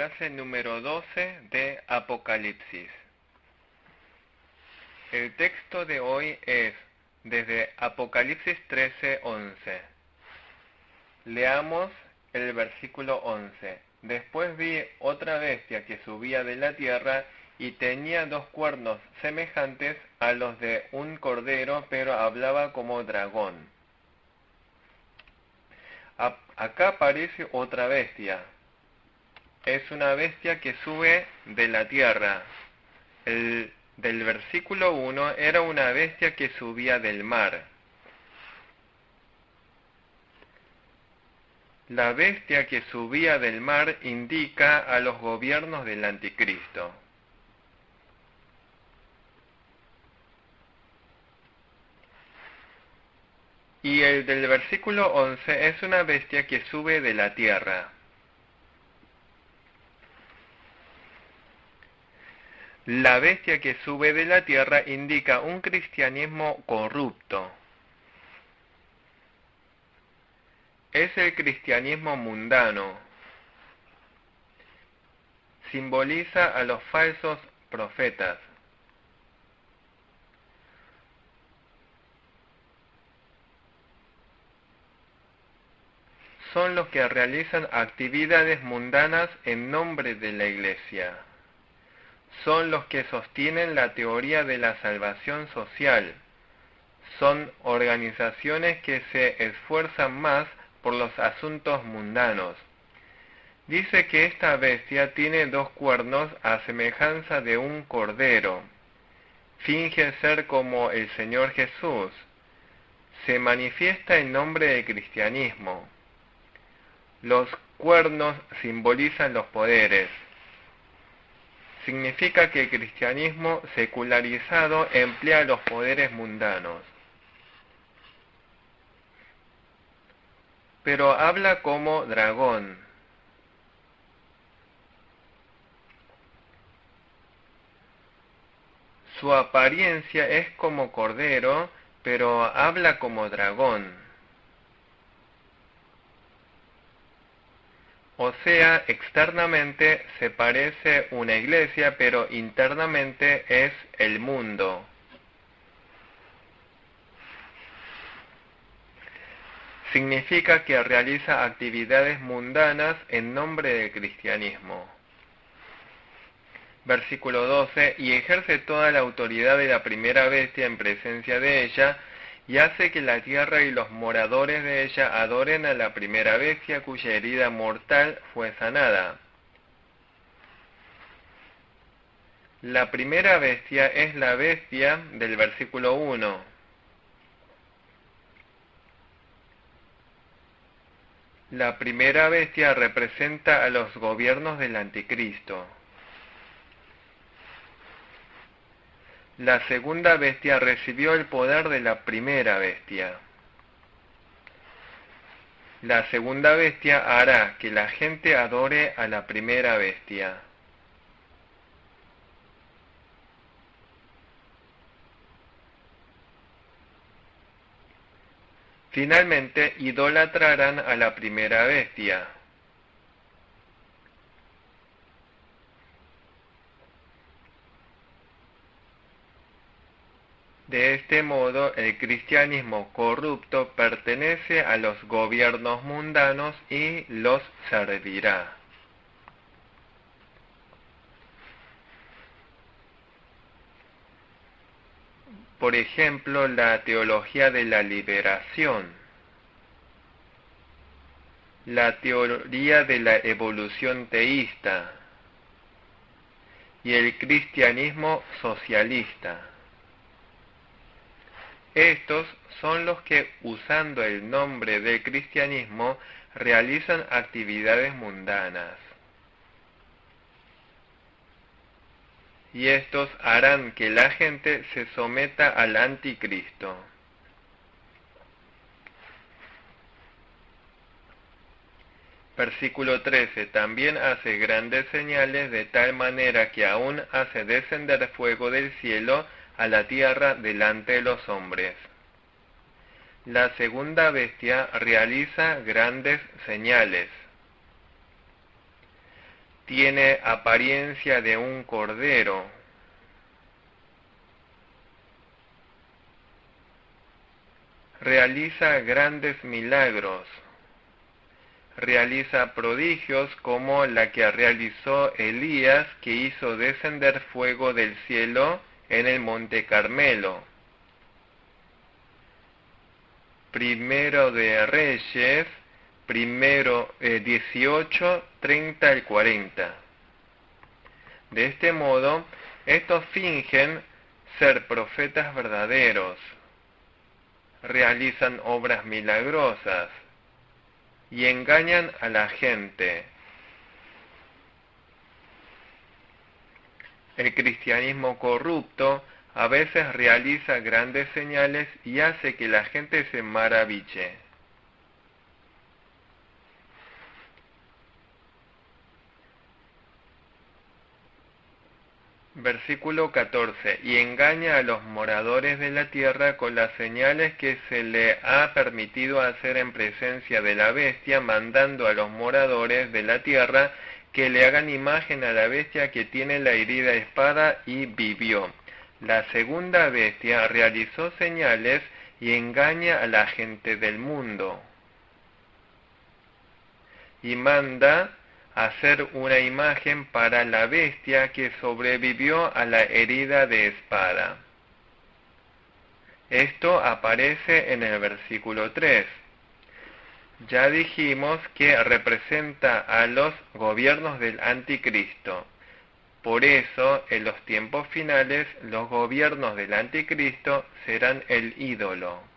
clase número 12 de Apocalipsis. El texto de hoy es desde Apocalipsis 13:11. Leamos el versículo 11. Después vi otra bestia que subía de la tierra y tenía 2 cuernos semejantes a los de un cordero, pero hablaba como dragón. Acá aparece otra bestia. Es una bestia que sube de la tierra. Del versículo 1 era una bestia que subía del mar. La bestia que subía del mar indica a los gobiernos del anticristo. Y el del versículo 11 es una bestia que sube de la tierra. La bestia que sube de la tierra indica un cristianismo corrupto. Es el cristianismo mundano. Simboliza a los falsos profetas. Son los que realizan actividades mundanas en nombre de la Iglesia. Son los que sostienen la teoría de la salvación social. Son organizaciones que se esfuerzan más por los asuntos mundanos. Dice que esta bestia tiene 2 cuernos a semejanza de un cordero. Finge ser como el Señor Jesús. Se manifiesta en nombre del cristianismo. Los cuernos simbolizan los poderes. Significa que el cristianismo secularizado emplea los poderes mundanos. Pero habla como dragón. Su apariencia es como cordero, pero habla como dragón. O sea, externamente se parece una iglesia, pero internamente es el mundo. Significa que realiza actividades mundanas en nombre del cristianismo. Versículo 12, y ejerce toda la autoridad de la primera bestia en presencia de ella, y hace que la tierra y los moradores de ella adoren a la primera bestia cuya herida mortal fue sanada. La primera bestia es la bestia del versículo 1. La primera bestia representa a los gobiernos del anticristo. La segunda bestia recibió el poder de la primera bestia. La segunda bestia hará que la gente adore a la primera bestia. Finalmente, idolatrarán a la primera bestia. De este modo, el cristianismo corrupto pertenece a los gobiernos mundanos y los servirá. Por ejemplo, la teología de la liberación, la teoría de la evolución teísta y el cristianismo socialista. Estos son los que, usando el nombre del cristianismo, realizan actividades mundanas. Y estos harán que la gente se someta al anticristo. Versículo 13. También hace grandes señales de tal manera que aún hace descender fuego del cielo a la tierra delante de los hombres. La segunda bestia realiza grandes señales. tiene apariencia de un cordero. Realiza grandes milagros. Realiza prodigios como la que realizó Elías, que hizo descender fuego del cielo en el monte Carmelo. Primero de Reyes, 18, 30 al 40. De este modo, estos fingen ser profetas verdaderos, realizan obras milagrosas y engañan a la gente. El cristianismo corrupto a veces realiza grandes señales y hace que la gente se maraville. Versículo 14. Y engaña a los moradores de la tierra con las señales que se le ha permitido hacer en presencia de la bestia, mandando a los moradores de la tierra que le hagan imagen a la bestia que tiene la herida espada y vivió. La segunda bestia realizó señales y engaña a la gente del mundo. Y manda hacer una imagen para la bestia que sobrevivió a la herida de espada. Esto aparece en el versículo 3. Ya dijimos que representa a los gobiernos del anticristo. Por eso, en los tiempos finales, los gobiernos del anticristo serán el ídolo.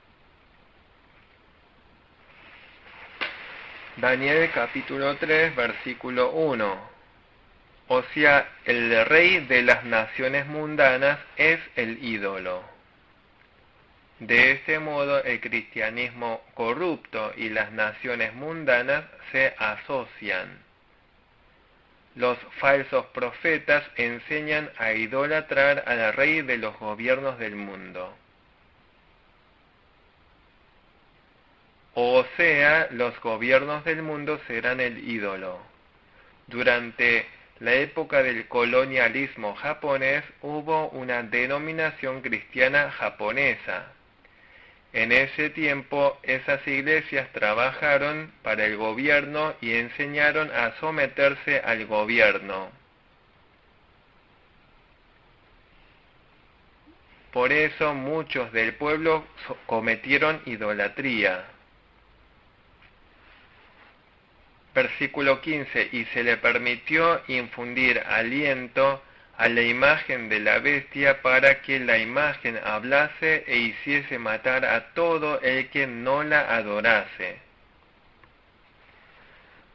Daniel capítulo 3, versículo 1. O sea, el rey de las naciones mundanas es el ídolo. De este modo, el cristianismo corrupto y las naciones mundanas se asocian. Los falsos profetas enseñan a idolatrar al rey de los gobiernos del mundo. O sea, los gobiernos del mundo serán el ídolo. Durante la época del colonialismo japonés hubo una denominación cristiana japonesa. En ese tiempo, esas iglesias trabajaron para el gobierno y enseñaron a someterse al gobierno. Por eso muchos del pueblo cometieron idolatría. Versículo 15. Y se le permitió infundir aliento a la imagen de la bestia para que la imagen hablase e hiciese matar a todo el que no la adorase.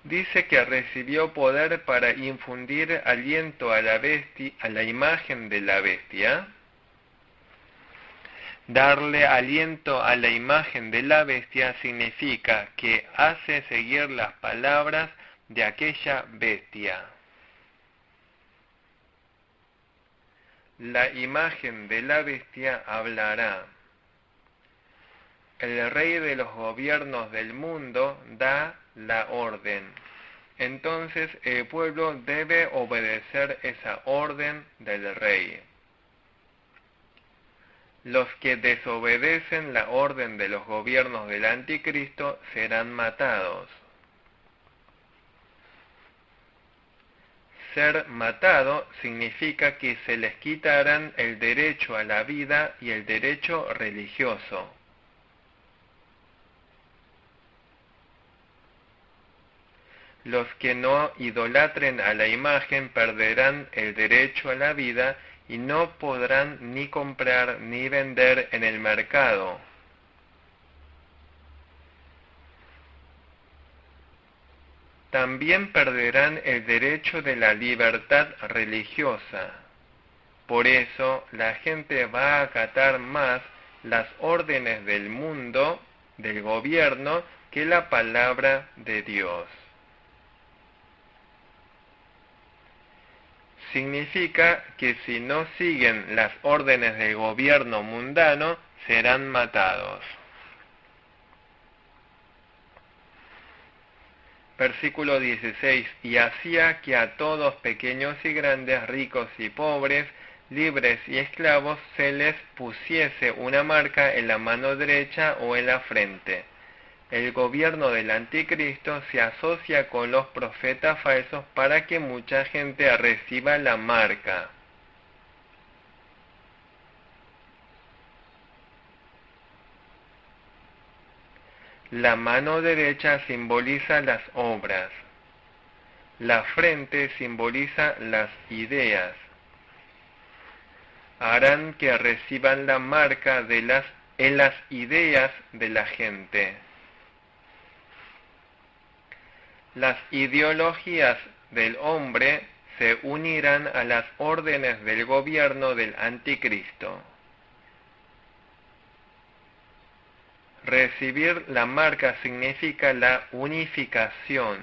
Dice que recibió poder para infundir aliento a la imagen de la bestia. Darle aliento a la imagen de la bestia significa que hace seguir las palabras de aquella bestia. La imagen de la bestia hablará. El rey de los gobiernos del mundo da la orden. Entonces el pueblo debe obedecer esa orden del rey. Los que desobedecen la orden de los gobiernos del anticristo serán matados. Ser matado significa que se les quitarán el derecho a la vida y el derecho religioso. Los que no idolatren a la imagen perderán el derecho a la vida y no podrán ni comprar ni vender en el mercado. También perderán el derecho de la libertad religiosa. Por eso la gente va a acatar más las órdenes del mundo, del gobierno, que la palabra de Dios. Significa que si no siguen las órdenes del gobierno mundano, serán matados. Versículo 16. Y hacía que a todos, pequeños y grandes, ricos y pobres, libres y esclavos, se les pusiese una marca en la mano derecha o en la frente. El gobierno del anticristo se asocia con los profetas falsos para que mucha gente reciba la marca. La mano derecha simboliza las obras. La frente simboliza las ideas. Harán que reciban la marca en las ideas de la gente. Las ideologías del hombre se unirán a las órdenes del gobierno del anticristo. Recibir la marca significa la unificación.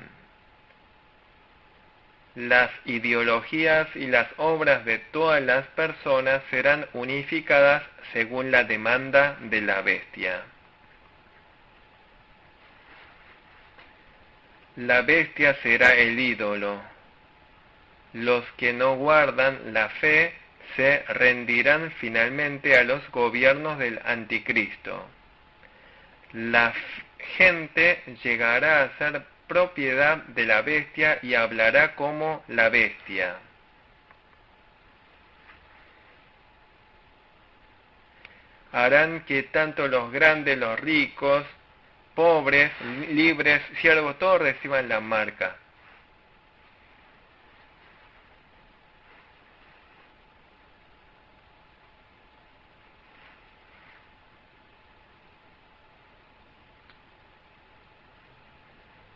Las ideologías y las obras de todas las personas serán unificadas según la demanda de la bestia. La bestia será el ídolo. Los que no guardan la fe se rendirán finalmente a los gobiernos del anticristo. La gente llegará a ser propiedad de la bestia y hablará como la bestia. Harán que tanto los grandes, los ricos, pobres, libres, siervos, todos reciban la marca.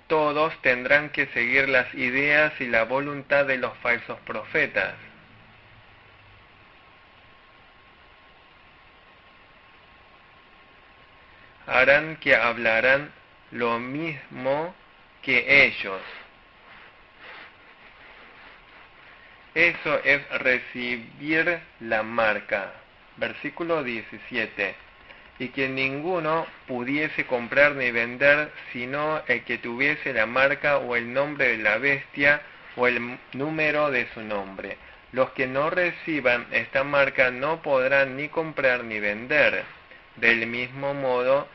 Todos tendrán que seguir las ideas y la voluntad de los falsos profetas. Harán que hablarán lo mismo que ellos. Eso es recibir la marca. Versículo 17. Y que ninguno pudiese comprar ni vender, sino el que tuviese la marca o el nombre de la bestia o el número de su nombre. Los que no reciban esta marca no podrán ni comprar ni vender. Del mismo modo,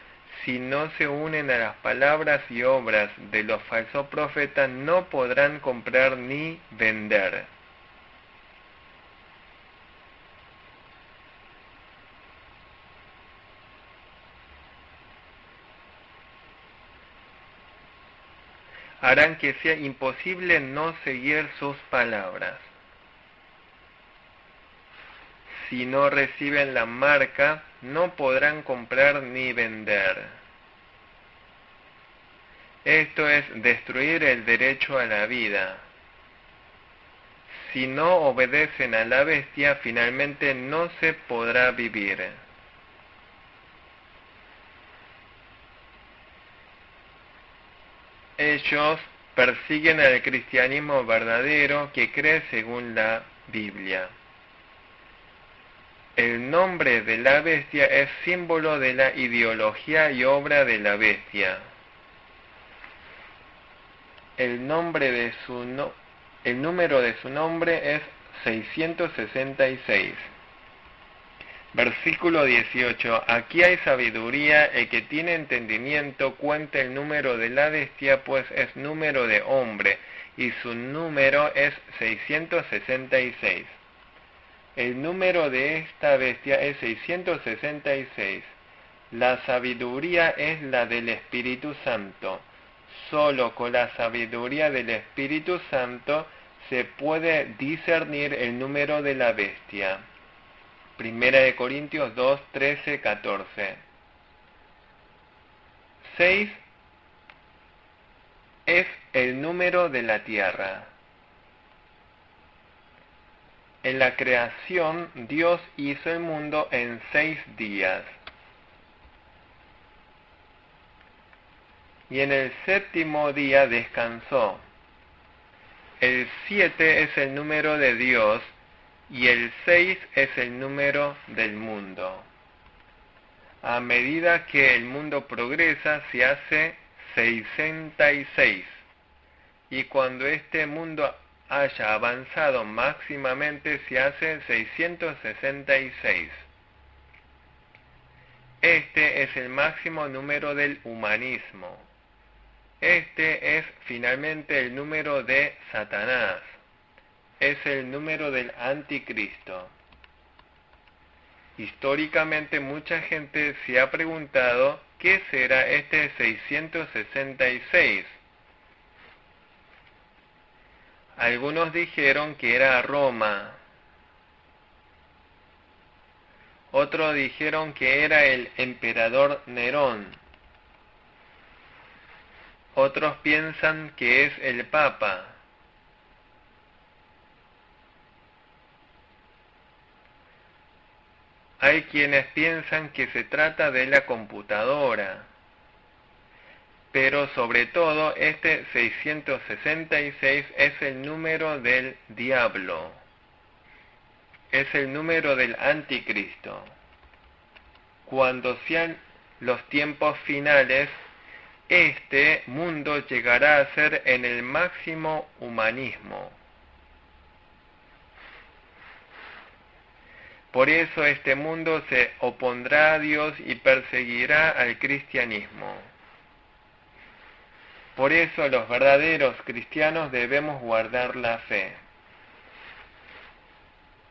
si no se unen a las palabras y obras de los falsos profetas, no podrán comprar ni vender. Harán que sea imposible no seguir sus palabras. Si no reciben la marca, no podrán comprar ni vender. Esto es destruir el derecho a la vida. Si no obedecen a la bestia, finalmente no se podrá vivir. Ellos persiguen al cristianismo verdadero que cree según la Biblia. El nombre de la bestia es símbolo de la ideología y obra de la bestia. El número de su nombre es 666. Versículo 18. Aquí hay sabiduría, el que tiene entendimiento cuenta el número de la bestia, pues es número de hombre, y su número es 666. El número de esta bestia es 666. La sabiduría es la del Espíritu Santo. Solo con la sabiduría del Espíritu Santo se puede discernir el número de la bestia. Primera de Corintios 2, 13, 14. 6 es el número de la tierra. En la creación, Dios hizo el mundo en 6 días. Y en el séptimo día descansó. El 7 es el número de Dios y el 6 es el número del mundo. A medida que el mundo progresa, se hace 66. y cuando este mundo haya avanzado máximamente se hace 666. Este es el máximo número del humanismo. Este es finalmente el número de Satanás. Es el número del anticristo. Históricamente mucha gente se ha preguntado ¿qué será este 666? Algunos dijeron que era Roma. Otros dijeron que era el emperador Nerón. Otros piensan que es el Papa. Hay quienes piensan que se trata de la computadora. Pero sobre todo este 666 es el número del diablo. Es el número del anticristo. Cuando sean los tiempos finales, este mundo llegará a ser en el máximo humanismo. Por eso este mundo se opondrá a Dios y perseguirá al cristianismo. Por eso los verdaderos cristianos debemos guardar la fe.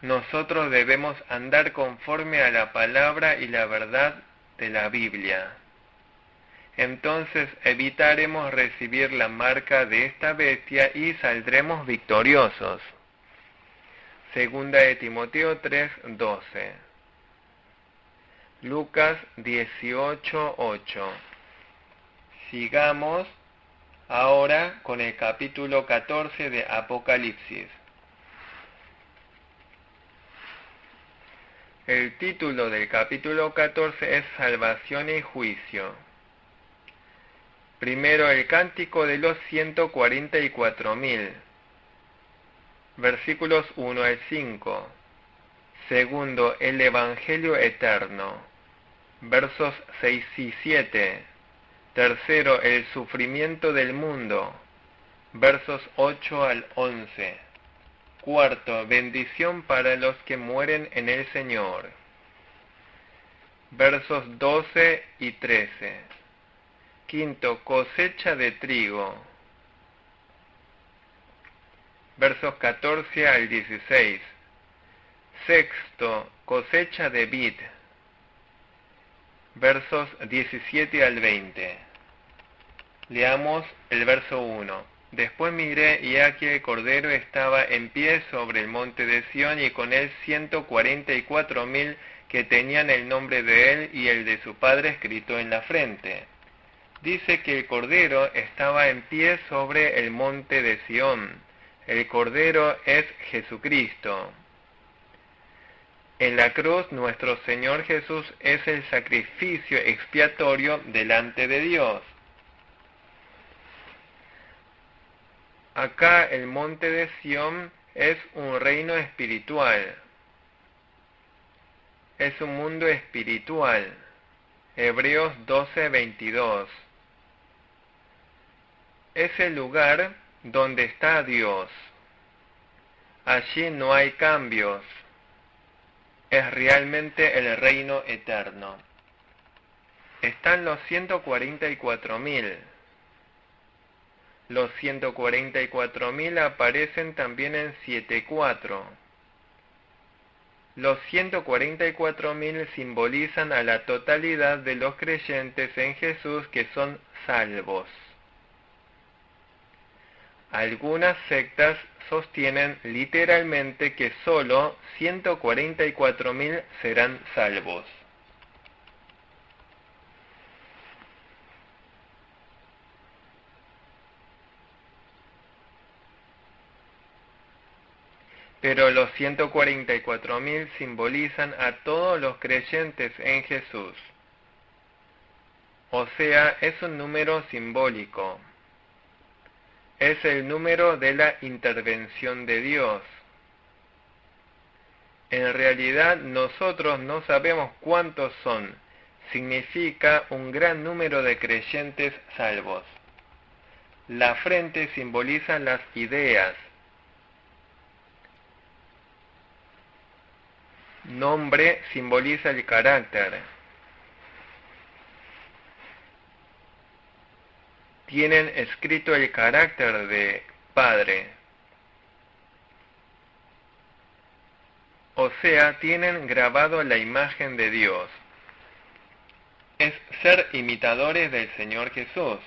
Nosotros debemos andar conforme a la palabra y la verdad de la Biblia. Entonces evitaremos recibir la marca de esta bestia y saldremos victoriosos. Segunda de Timoteo 3:12. Lucas 18:8. Sigamos ahora con el capítulo 14 de Apocalipsis. El título del capítulo 14 es Salvación y Juicio. Primero, el cántico de los 144.000, versículos 1 al 5. Segundo, el Evangelio eterno, versos 6 y 7. Tercero, el sufrimiento del mundo, versos 8 al 11. Cuarto, bendición para los que mueren en el Señor, versos 12 y 13. Quinto, cosecha de trigo, versos 14 al 16. Sexto, cosecha de vid, versos 17 al 20. Leamos el verso 1. Después miré, y aquí el Cordero estaba en pie sobre el monte de Sión, y con él 144.000 que tenían el nombre de él y el de su padre escrito en la frente. Dice que el Cordero estaba en pie sobre el monte de Sión. El Cordero es Jesucristo. En la cruz nuestro Señor Jesús es el sacrificio expiatorio delante de Dios. Acá el monte de Sión es un reino espiritual. Es un mundo espiritual. Hebreos 12:22. Es el lugar donde está Dios. Allí no hay cambios. Es realmente el reino eterno. Están los 144.000. Los 144.000 aparecen también en 7:4. Los 144.000 simbolizan a la totalidad de los creyentes en Jesús que son salvos. Algunas sectas sostienen literalmente que solo 144.000 serán salvos. Pero los 144.000 simbolizan a todos los creyentes en Jesús. O sea, es un número simbólico. Es el número de la intervención de Dios. En realidad nosotros no sabemos cuántos son. Significa un gran número de creyentes salvos. La frente simboliza las ideas. Nombre simboliza el carácter. Tienen escrito el carácter de Padre. O sea, tienen grabado la imagen de Dios. Es ser imitadores del Señor Jesús.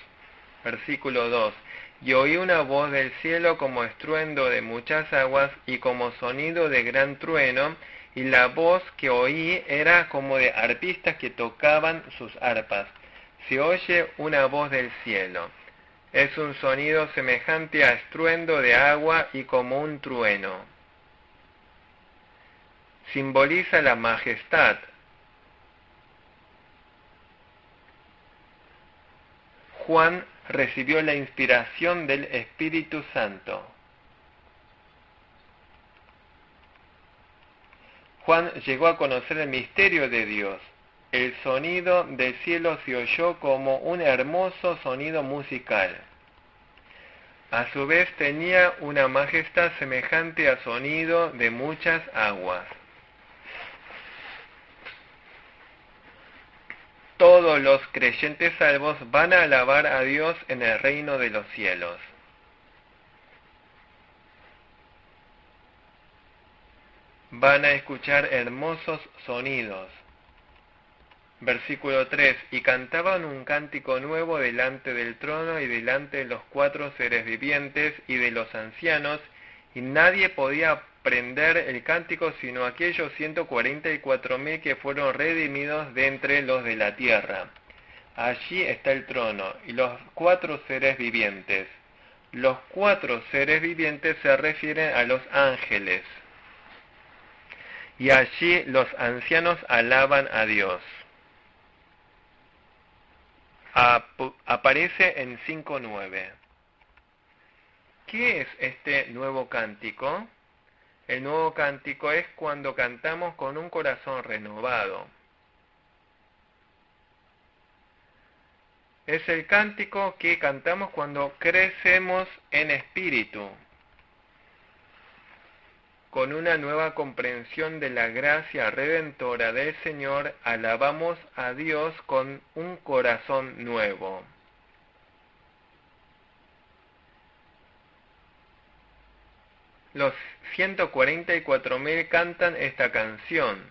Versículo 2. Y oí una voz del cielo como estruendo de muchas aguas y como sonido de gran trueno, y la voz que oí era como de arpistas que tocaban sus arpas. Se oye una voz del cielo. Es un sonido semejante a estruendo de agua y como un trueno. Simboliza la majestad. Juan recibió la inspiración del Espíritu Santo. Juan llegó a conocer el misterio de Dios. El sonido del cielo se oyó como un hermoso sonido musical. A su vez tenía una majestad semejante a sonido de muchas aguas. Todos los creyentes salvos van a alabar a Dios en el reino de los cielos. Van a escuchar hermosos sonidos. Versículo 3. Y cantaban un cántico nuevo delante del trono y delante de los 4 seres vivientes y de los ancianos, y nadie podía aprender el cántico sino aquellos 144.000 que fueron redimidos de entre los de la tierra. Allí está el trono y los 4 seres vivientes. Los 4 seres vivientes se refieren a los ángeles. Y allí los ancianos alaban a Dios. Aparece en 5:9. ¿Qué es este nuevo cántico? El nuevo cántico es cuando cantamos con un corazón renovado. Es el cántico que cantamos cuando crecemos en espíritu, con una nueva comprensión de la gracia redentora del Señor, alabamos a Dios con un corazón nuevo. Los 144.000 cantan esta canción.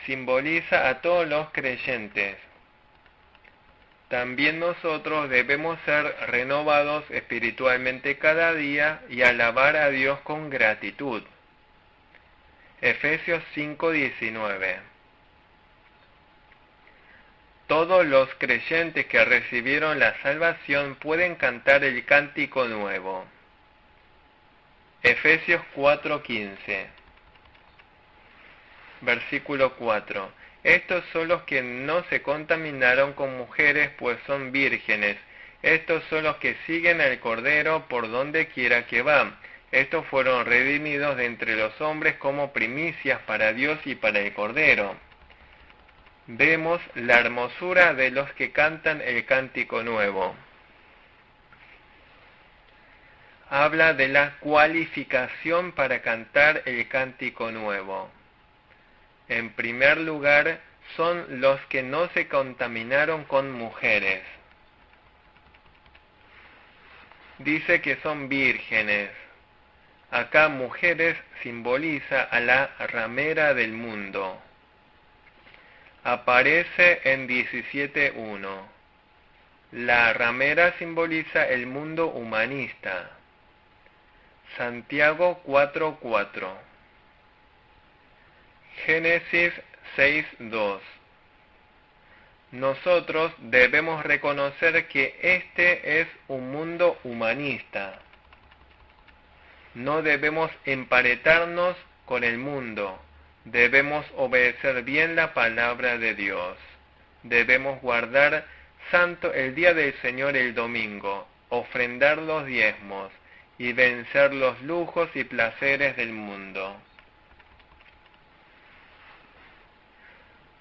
Simboliza a todos los creyentes. También nosotros debemos ser renovados espiritualmente cada día y alabar a Dios con gratitud. Efesios 5:19. Todos los creyentes que recibieron la salvación pueden cantar el cántico nuevo. Efesios 4:15. Versículo 4. Estos son los que no se contaminaron con mujeres, pues son vírgenes. Estos son los que siguen al Cordero por donde quiera que va. Estos fueron redimidos de entre los hombres como primicias para Dios y para el Cordero. Vemos la hermosura de los que cantan el cántico nuevo. Habla de la cualificación para cantar el cántico nuevo. En primer lugar, son los que no se contaminaron con mujeres. Dice que son vírgenes. Acá mujeres simboliza a la ramera del mundo. Aparece en 17:1. La ramera simboliza el mundo humanista. Santiago 4:4. Génesis 6:2. Nosotros debemos reconocer que este es un mundo humanista. No debemos emparentarnos con el mundo. Debemos obedecer bien la palabra de Dios. Debemos guardar santo el día del Señor el domingo, ofrendar los diezmos y vencer los lujos y placeres del mundo.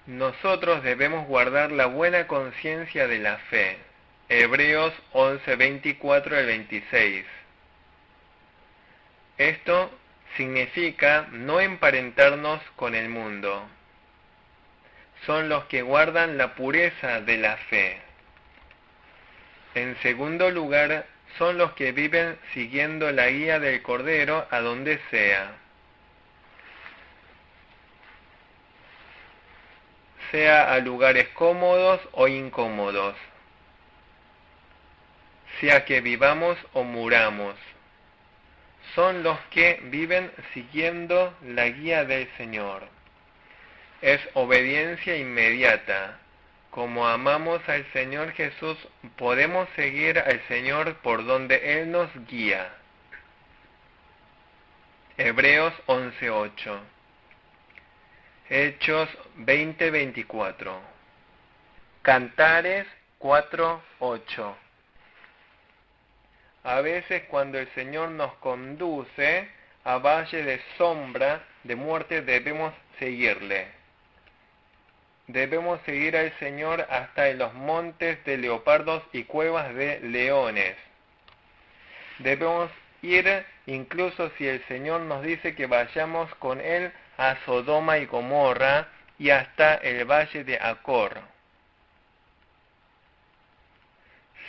Nosotros debemos guardar la buena conciencia de la fe. Hebreos 11, 24 al 26. Esto significa no emparentarnos con el mundo. Son los que guardan la pureza de la fe. En segundo lugar, son los que viven siguiendo la guía del Cordero a donde sea a lugares cómodos o incómodos, sea que vivamos o muramos. Son los que viven siguiendo la guía del Señor. Es obediencia inmediata. Como amamos al Señor Jesús, podemos seguir al Señor por donde Él nos guía. Hebreos 11:8. Hechos 20:24. Cantares 4:8. A veces cuando el Señor nos conduce a valle de sombra, de muerte, debemos seguirle. Debemos seguir al Señor hasta en los montes de leopardos y cuevas de leones. Debemos ir incluso si el Señor nos dice que vayamos con Él a Sodoma y Gomorra y hasta el valle de Acor.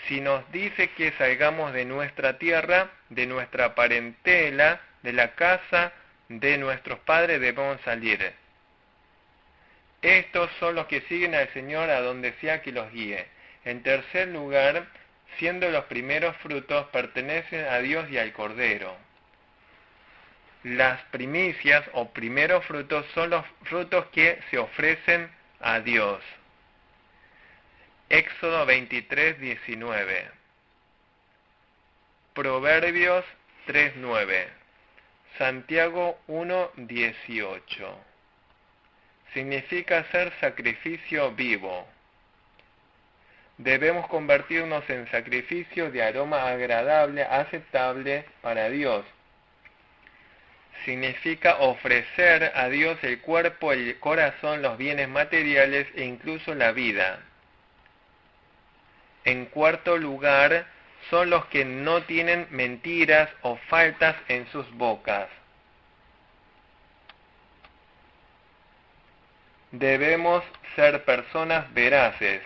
Si nos dice que salgamos de nuestra tierra, de nuestra parentela, de la casa de nuestros padres, debemos salir. Estos son los que siguen al Señor a donde sea que los guíe. En tercer lugar, siendo los primeros frutos, pertenecen a Dios y al Cordero. Las primicias o primeros frutos son los frutos que se ofrecen a Dios. Éxodo 23:19. Proverbios 3:9. Santiago 1:18. Significa ser sacrificio vivo. Debemos convertirnos en sacrificio de aroma agradable, aceptable para Dios. Significa ofrecer a Dios el cuerpo, el corazón, los bienes materiales e incluso la vida. En cuarto lugar, son los que no tienen mentiras o faltas en sus bocas. Debemos ser personas veraces.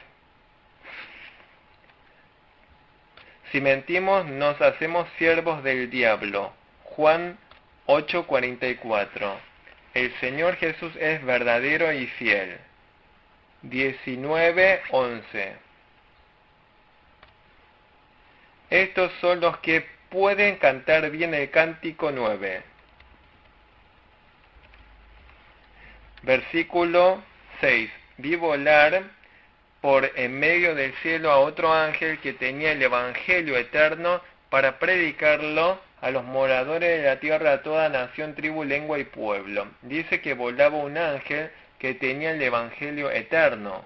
Si mentimos, nos hacemos siervos del diablo. Juan 8:44. El Señor Jesús es verdadero y fiel. 19:11. Estos son los que pueden cantar bien el cántico 9. Versículo 6. Vi volar por en medio del cielo a otro ángel que tenía el Evangelio eterno para predicarlo a los moradores de la tierra, a toda nación, tribu, lengua y pueblo. Dice que volaba un ángel que tenía el Evangelio eterno.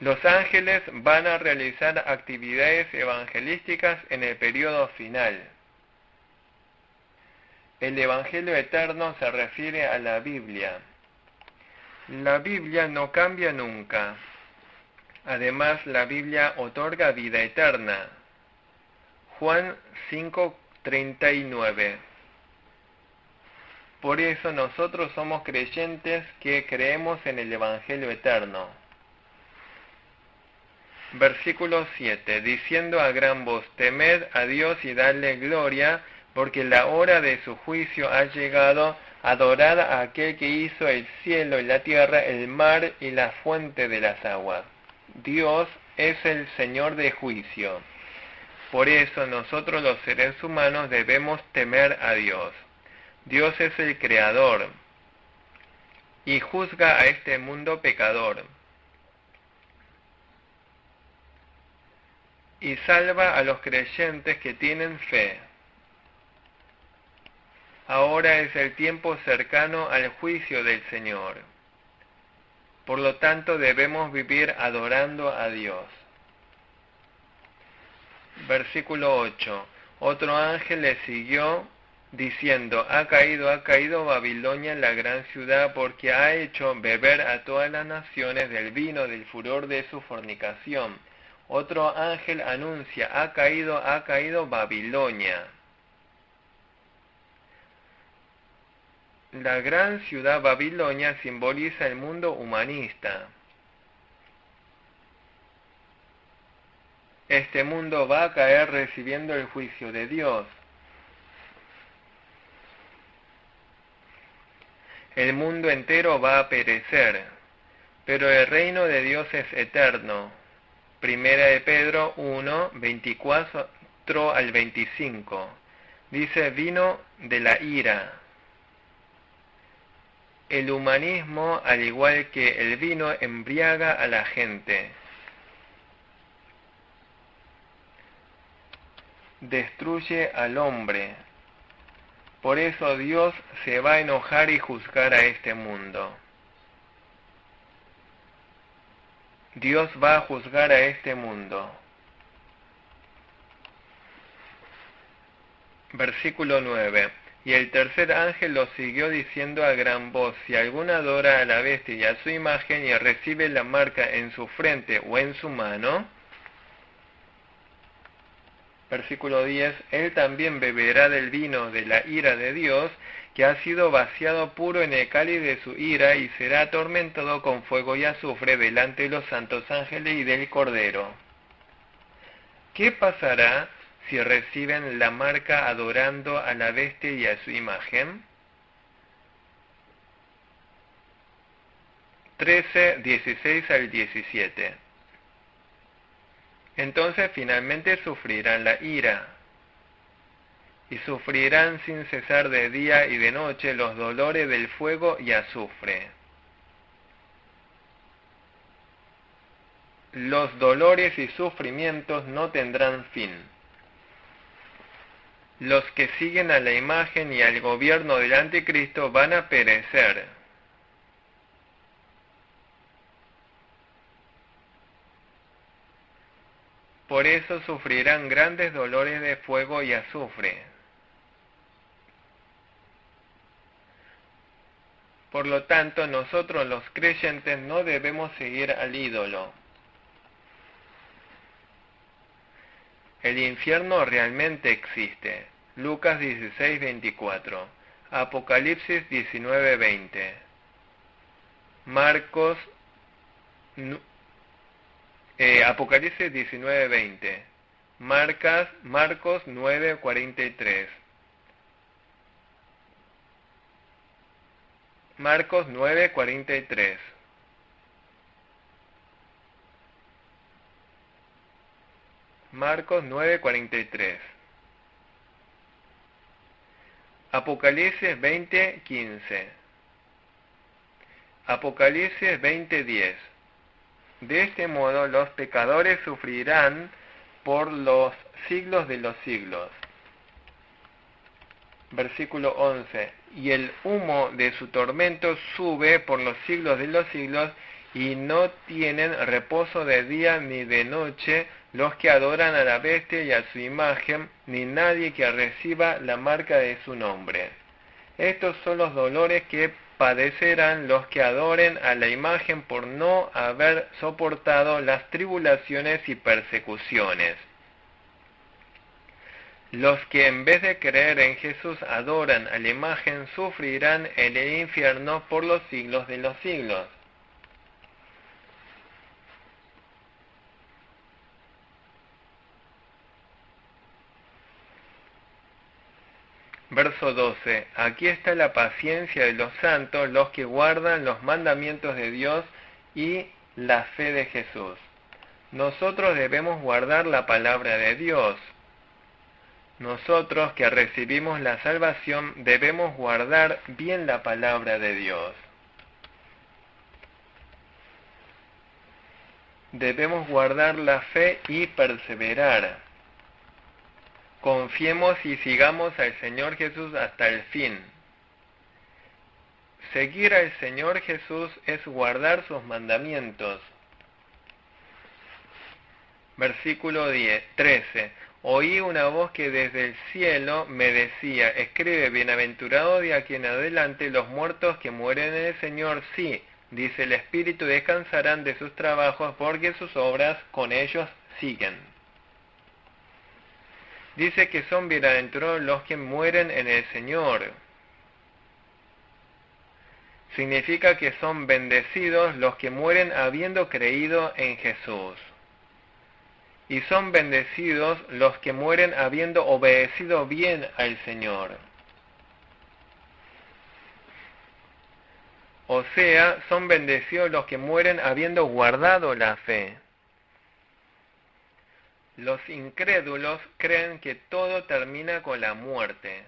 Los ángeles van a realizar actividades evangelísticas en el periodo final. El Evangelio eterno se refiere a la Biblia. La Biblia no cambia nunca. Además, la Biblia otorga vida eterna. Juan 5:39. Por eso nosotros somos creyentes que creemos en el Evangelio eterno. Versículo 7. Diciendo a gran voz, temed a Dios y dadle gloria, porque la hora de su juicio ha llegado. Adorad a aquel que hizo el cielo y la tierra, el mar y la fuente de las aguas. Dios es el Señor de juicio. Por eso nosotros los seres humanos debemos temer a Dios. Dios es el Creador y juzga a este mundo pecador. Y salva a los creyentes que tienen fe. Ahora es el tiempo cercano al juicio del Señor. Por lo tanto, debemos vivir adorando a Dios. Versículo 8. Otro ángel le siguió diciendo, ha caído Babilonia, la gran ciudad, porque ha hecho beber a todas las naciones del vino del furor de su fornicación. Otro ángel anuncia, ha caído Babilonia. La gran ciudad Babilonia simboliza el mundo humanista. Este mundo va a caer recibiendo el juicio de Dios. El mundo entero va a perecer, pero el reino de Dios es eterno. Primera de Pedro 1, 24 al 25. Dice, vino de la ira. El humanismo, al igual que el vino, embriaga a la gente. Destruye al hombre. Por eso Dios se va a enojar y juzgar a este mundo. Dios va a juzgar a este mundo. Versículo 9. Y el tercer ángel lo siguió diciendo a gran voz, si alguno adora a la bestia y a su imagen y recibe la marca en su frente o en su mano, versículo 10, él también beberá del vino de la ira de Dios, que ha sido vaciado puro en el cáliz de su ira, y será atormentado con fuego y azufre delante de los santos ángeles y del Cordero. ¿Qué pasará si reciben la marca adorando a la bestia y a su imagen? 13, 16 al 17. Entonces finalmente sufrirán la ira, y sufrirán sin cesar de día y de noche los dolores del fuego y azufre. Los dolores y sufrimientos no tendrán fin. Los que siguen a la imagen y al gobierno del anticristo van a perecer. Por eso sufrirán grandes dolores de fuego y azufre. Por lo tanto, nosotros los creyentes no debemos seguir al ídolo. El infierno realmente existe. Lucas 16, 24. Apocalipsis 19, 20. Apocalipsis 19, 20. Marcos 9, 43. Marcos 9, 43. Marcos 9, 43. Apocalipsis 20, 15. Apocalipsis 20, 10. De este modo los pecadores sufrirán por los siglos de los siglos. Versículo 11. Y el humo de su tormento sube por los siglos de los siglos, y no tienen reposo de día ni de noche los que adoran a la bestia y a su imagen, ni nadie que reciba la marca de su nombre. Estos son los dolores que padecerán los que adoren a la imagen por no haber soportado las tribulaciones y persecuciones. Los que en vez de creer en Jesús adoran a la imagen sufrirán en el infierno por los siglos de los siglos. Verso 12. Aquí está la paciencia de los santos, los que guardan los mandamientos de Dios y la fe de Jesús. Nosotros debemos guardar la palabra de Dios. Nosotros que recibimos la salvación debemos guardar bien la palabra de Dios. Debemos guardar la fe y perseverar. Confiemos y sigamos al Señor Jesús hasta el fin. Seguir al Señor Jesús es guardar sus mandamientos. Versículo 13. Oí una voz que desde el cielo me decía, escribe, bienaventurado de aquí en adelante los muertos que mueren en el Señor, sí, dice el Espíritu, descansarán de sus trabajos porque sus obras con ellos siguen. Dice que son bienaventurados los que mueren en el Señor. Significa que son bendecidos los que mueren habiendo creído en Jesús. Y son bendecidos los que mueren habiendo obedecido bien al Señor. O sea, son bendecidos los que mueren habiendo guardado la fe. Los incrédulos creen que todo termina con la muerte.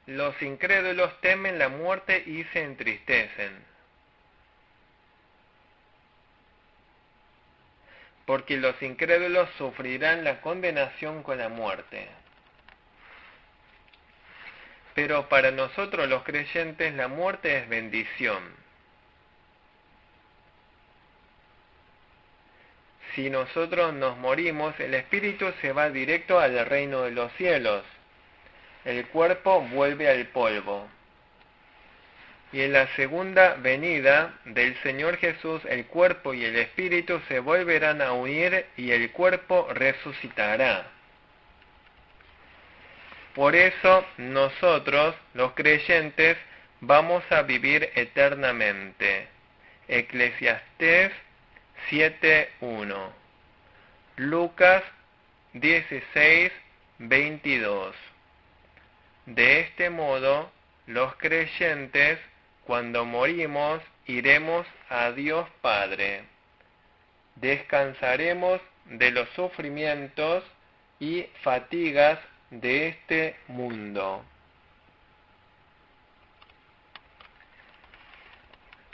Los incrédulos temen la muerte y se entristecen. Porque los incrédulos sufrirán la condenación con la muerte. Pero para nosotros los creyentes la muerte es bendición. Si nosotros nos morimos, el espíritu se va directo al reino de los cielos. El cuerpo vuelve al polvo. Y en la segunda venida del Señor Jesús, el cuerpo y el espíritu se volverán a unir y el cuerpo resucitará. Por eso nosotros, los creyentes, vamos a vivir eternamente. Eclesiastés 7:1. Lucas 16:22. De este modo, los creyentes, cuando morimos, iremos a Dios Padre. Descansaremos de los sufrimientos y fatigas de este mundo.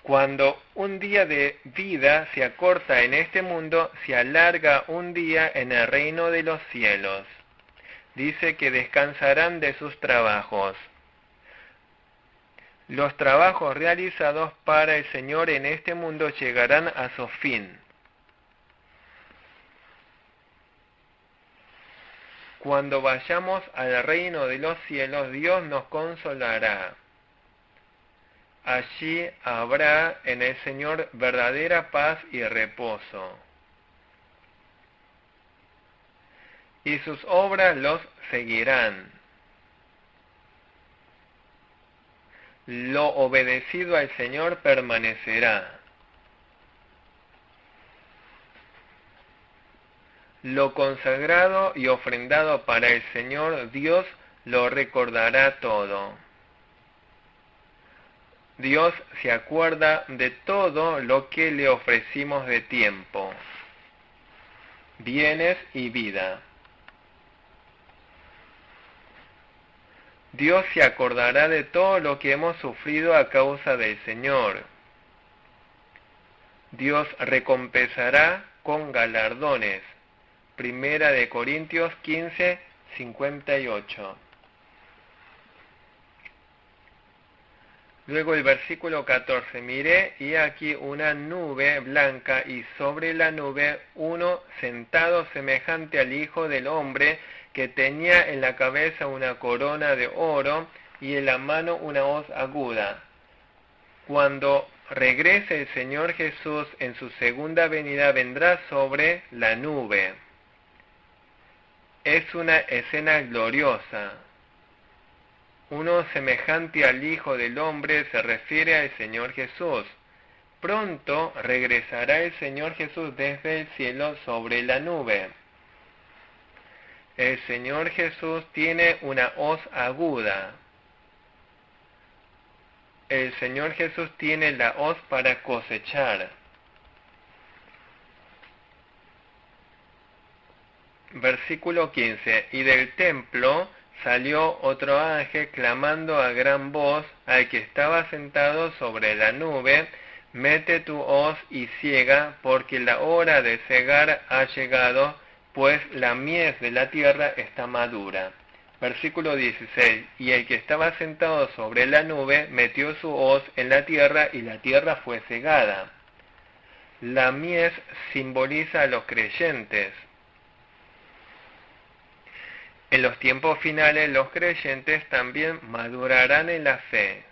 Cuando un día de vida se acorta en este mundo, se alarga un día en el reino de los cielos. Dice que descansarán de sus trabajos. Los trabajos realizados para el Señor en este mundo llegarán a su fin. Cuando vayamos al reino de los cielos, Dios nos consolará. Allí habrá en el Señor verdadera paz y reposo. Y sus obras los seguirán. Lo obedecido al Señor permanecerá. Lo consagrado y ofrendado para el Señor, Dios lo recordará todo. Dios se acuerda de todo lo que le ofrecimos de tiempo, bienes y vida. Dios se acordará de todo lo que hemos sufrido a causa del Señor. Dios recompensará con galardones. Primera de Corintios 15:58. Luego el versículo 14. Miré y aquí una nube blanca y sobre la nube uno sentado semejante al Hijo del Hombre, que tenía en la cabeza una corona de oro y en la mano una hoz aguda. Cuando regrese el Señor Jesús en su segunda venida, vendrá sobre la nube. Es una escena gloriosa. Uno semejante al Hijo del Hombre se refiere al Señor Jesús. Pronto regresará el Señor Jesús desde el cielo sobre la nube. El Señor Jesús tiene una hoz aguda. El Señor Jesús tiene la hoz para cosechar. Versículo 15. Y del templo salió otro ángel clamando a gran voz al que estaba sentado sobre la nube: mete tu hoz y siega, porque la hora de segar ha llegado, pues la mies de la tierra está madura. Versículo 16. Y el que estaba sentado sobre la nube metió su hoz en la tierra y la tierra fue cegada. La mies simboliza a los creyentes. En los tiempos finales los creyentes también madurarán en la fe.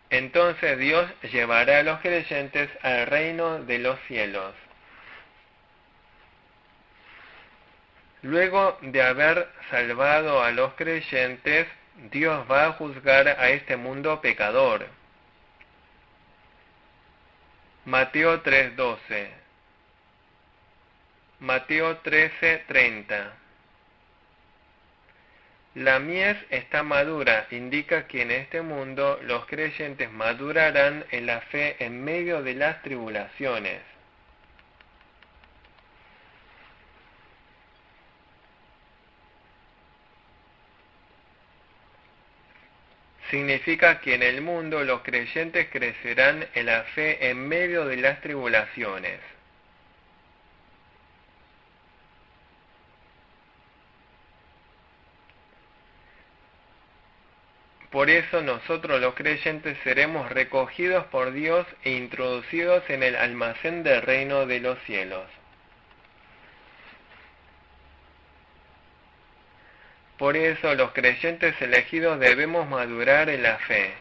Entonces Dios llevará a los creyentes al reino de los cielos. Luego de haber salvado a los creyentes, Dios va a juzgar a este mundo pecador. Mateo 3:12. Mateo 13:30. La mies está madura, indica que en este mundo los creyentes madurarán en la fe en medio de las tribulaciones. Significa que en el mundo los creyentes crecerán en la fe en medio de las tribulaciones. Por eso nosotros los creyentes seremos recogidos por Dios e introducidos en el almacén del reino de los cielos. Por eso los creyentes elegidos debemos madurar en la fe.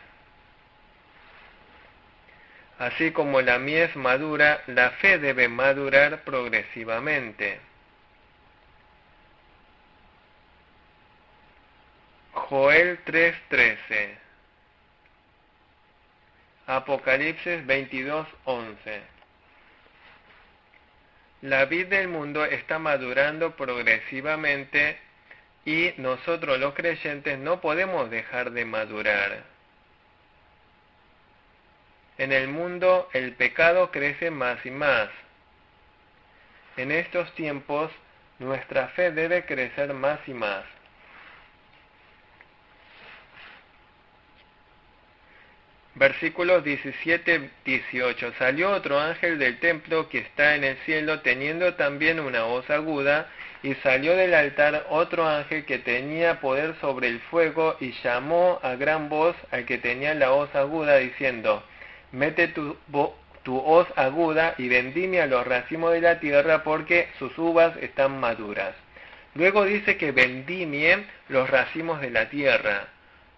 Así como la mies madura, la fe debe madurar progresivamente. Joel 3:13. Apocalipsis 22:11. La vid del mundo está madurando progresivamente y nosotros los creyentes no podemos dejar de madurar. En el mundo el pecado crece más y más. En estos tiempos nuestra fe debe crecer más y más. Versículos 17-18. Salió otro ángel del templo que está en el cielo, teniendo también una hoz aguda, y salió del altar otro ángel que tenía poder sobre el fuego, y llamó a gran voz al que tenía la hoz aguda, diciendo: Mete tu hoz aguda y vendimia los racimos de la tierra, porque sus uvas están maduras. Luego dice que vendimie los racimos de la tierra.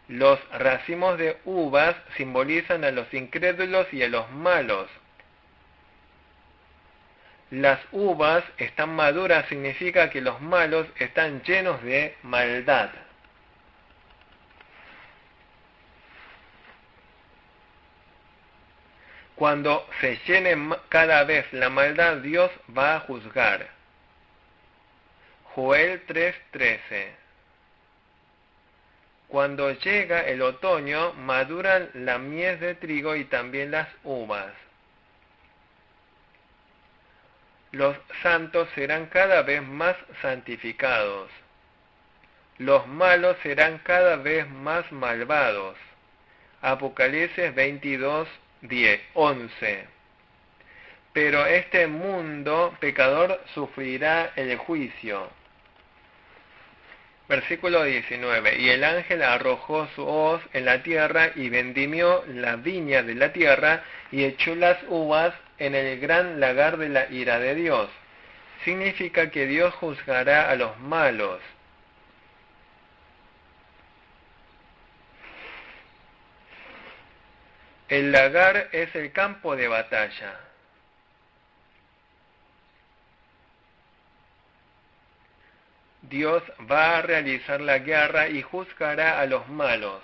Los racimos de uvas simbolizan a los incrédulos y a los malos. Las uvas están maduras significa que los malos están llenos de maldad. Cuando se llene cada vez la maldad, Dios va a juzgar. Joel 3:13. Cuando llega el otoño, maduran la mies de trigo y también las uvas. Los santos serán cada vez más santificados. Los malos serán cada vez más malvados. Apocalipsis 22:11. Pero este mundo pecador sufrirá el juicio. Versículo 19. Y el ángel arrojó su hoz en la tierra y vendimió la viña de la tierra y echó las uvas en el gran lagar de la ira de Dios. Significa que Dios juzgará a los malos. El lagar es el campo de batalla. Dios va a realizar la guerra y juzgará a los malos.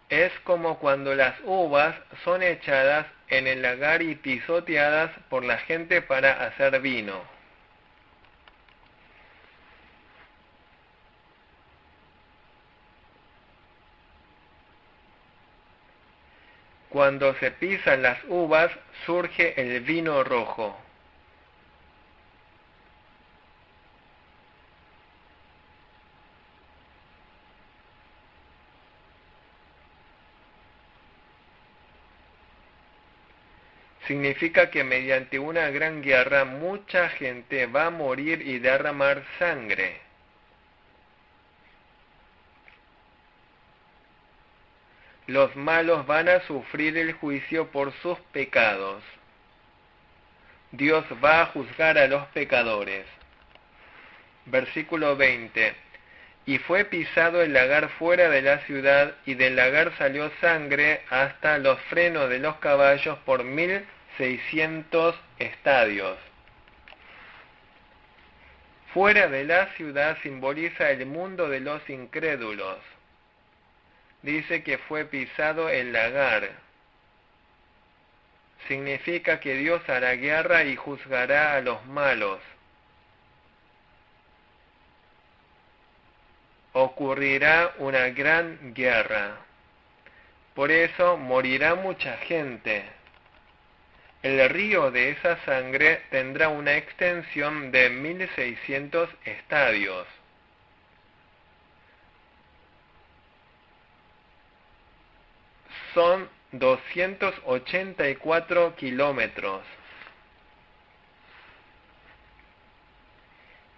Es como cuando las uvas son echadas en el lagar y pisoteadas por la gente para hacer vino. Cuando se pisan las uvas, surge el vino rojo. Significa que mediante una gran guerra mucha gente va a morir y derramar sangre. Los malos van a sufrir el juicio por sus pecados. Dios va a juzgar a los pecadores. Versículo 20. Y fue pisado el lagar fuera de la ciudad, y del lagar salió sangre hasta los frenos de los caballos por 1600 estadios. Fuera de la ciudad simboliza el mundo de los incrédulos. Dice que fue pisado el lagar. Significa que Dios hará guerra y juzgará a los malos. Ocurrirá una gran guerra. Por eso morirá mucha gente. El río de esa sangre tendrá una extensión de 1600 estadios. Son 284 kilómetros.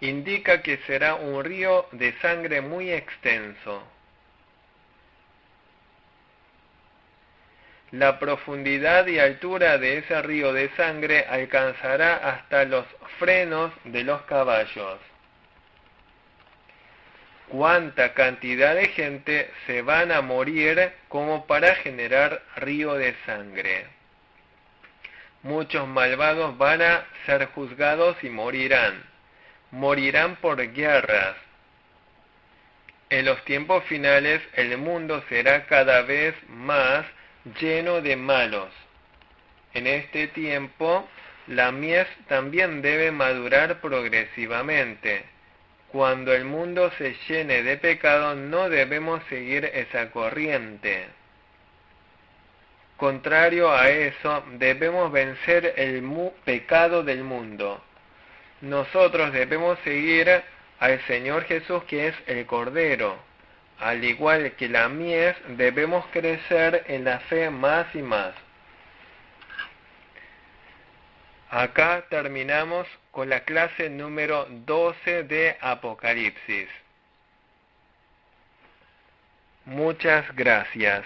Indica que será un río de sangre muy extenso. La profundidad y altura de ese río de sangre alcanzará hasta los frenos de los caballos. ¿Cuánta cantidad de gente se van a morir como para generar río de sangre? Muchos malvados van a ser juzgados y morirán. Morirán por guerras. En los tiempos finales el mundo será cada vez más lleno de malos. En este tiempo la mies también debe madurar progresivamente. Cuando el mundo se llene de pecado no debemos seguir esa corriente. Contrario a eso, debemos vencer el pecado del mundo. Nosotros debemos seguir al Señor Jesús, que es el Cordero. Al igual que la mies, debemos crecer en la fe más y más. Acá terminamos con la clase número 12 de Apocalipsis. Muchas gracias.